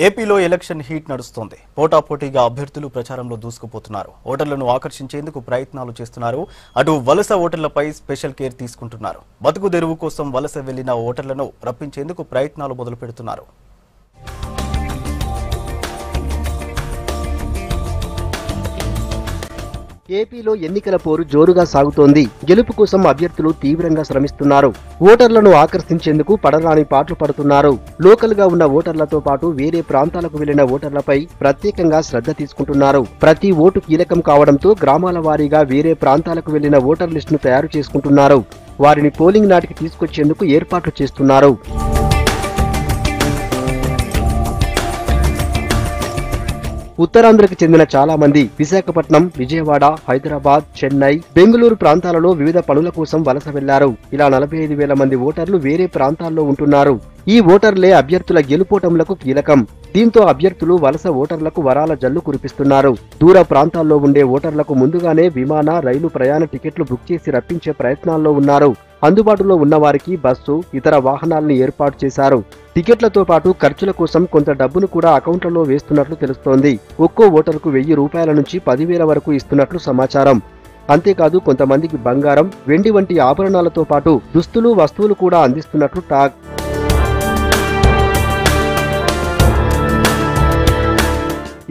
ఏపీలో election heat నడుస్తోంది. పోటాపోటీగా అభ్యర్థులు ప్రచారంలో దూసుకుపోతున్నారు. ఓటర్లను ఆకర్షించేందుకు ప్రయత్నాలు చేస్తున్నారు. అటు వలస ఓటర్లపై స్పెషల్ కేర్ తీసుకుంటున్నారు. బతుకు తెరువు కోసం వలస వెళ్లిన ఓటర్లను రప్పించేందుకు ప్రయత్నాలు మొదలు పెడుతున్నారు. ఏపీలో ఎన్నికల పోరు జోరుగా సాగుతోంది. గెలుపు కోసం అభ్యర్థులు తీవ్రంగా శ్రమిస్తున్నారు. ఓటర్లను ఆకర్షించేందుకు పడరాని పాట్లు పడుతున్నారు. లోకల్ గా ఉన్న ఓటర్లతో పాటు వేరే ప్రాంతాలకు వెళ్లిన ఓటర్లపై ప్రత్యేకంగా శ్రద్ధ తీసుకుంటున్నారు. ప్రతి ఓటు కీలకం కావడంతో గ్రామాల వారీగా వేరే ప్రాంతాలకు వెళ్లిన ఓటర్ లిస్టును తయారు చేసుకుంటున్నారు. వారిని పోలింగ్ నాటికి తీసుకొచ్చేందుకు ఏర్పాట్లు చేస్తున్నారు. ఉత్తరాంధ్రకు చెందిన చాలా మంది విశాఖపట్నం, విజయవాడ, హైదరాబాద్, చెన్నై, బెంగళూరు ప్రాంతాలలో వివిధ పనుల కోసం వలస వెళ్లారు. ఇలా 45,000 మంది ఓటర్లు వేరే ప్రాంతాల్లో ఉంటున్నారు. ఈ ఓటర్లే అభ్యర్థుల గెలుపోటములకు కీలకం. దీంతో అభ్యర్థులు వలస ఓటర్లకు వరాల జల్లు కురిపిస్తున్నారు. దూర ప్రాంతాల్లో ఉండే ఓటర్లకు ముందుగానే విమాన, రైలు ప్రయాణ టికెట్లు బుక్ చేసి రప్పించే ప్రయత్నాల్లో ఉన్నారు. అందుబాటులో ఉన్న వారికి బస్సు, ఇతర వాహనాలను ఏర్పాటు చేశారు. టికెట్లతో పాటు ఖర్చుల కోసం కొంత డబ్బును కూడా అకౌంట్లలో వేస్తున్నట్లు తెలుస్తోంది. ఒక్కో ఓటరుకు 1000 రూపాయల నుంచి 10,000 వరకు ఇస్తున్నట్లు సమాచారం. అంతేకాదు కొంతమందికి బంగారం, వెండి వంటి ఆభరణాలతో పాటు దుస్తులు, వస్తువులు కూడా అందిస్తున్నట్లు టాక్.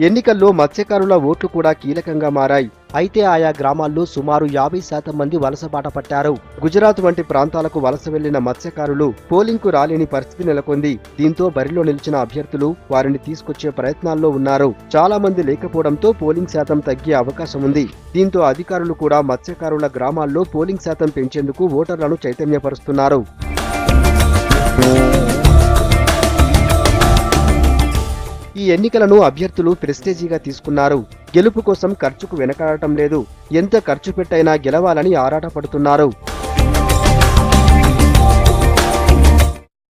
ఎన్నికల్లో మత్స్యకారుల ఓట్లు కూడా కీలకంగా మారాయి. అయితే ఆయా గ్రామాల్లో సుమారు 50% మంది వలసబాట పట్టారు. గుజరాత్ వంటి ప్రాంతాలకు వలస వెళ్లిన మత్స్యకారులు పోలింగ్ కు రాలేని పరిస్థితి నెలకొంది. దీంతో బరిలో నిలిచిన అభ్యర్థులు వారిని తీసుకొచ్చే ప్రయత్నాల్లో ఉన్నారు. చాలా మంది లేకపోవడంతో పోలింగ్ శాతం తగ్గే అవకాశం ఉంది. దీంతో అధికారులు కూడా మత్స్యకారుల గ్రామాల్లో పోలింగ్ శాతం పెంచేందుకు ఓటర్లను చైతన్యపరుస్తున్నారు. ఈ ఎన్నికలను అభ్యర్థులు ప్రెస్టేజీగా తీసుకున్నారు. గెలుపు కోసం ఖర్చుకు వెనకాడటం లేదు. ఎంత ఖర్చు పెట్టైనా గెలవాలని ఆరాటపడుతున్నారు.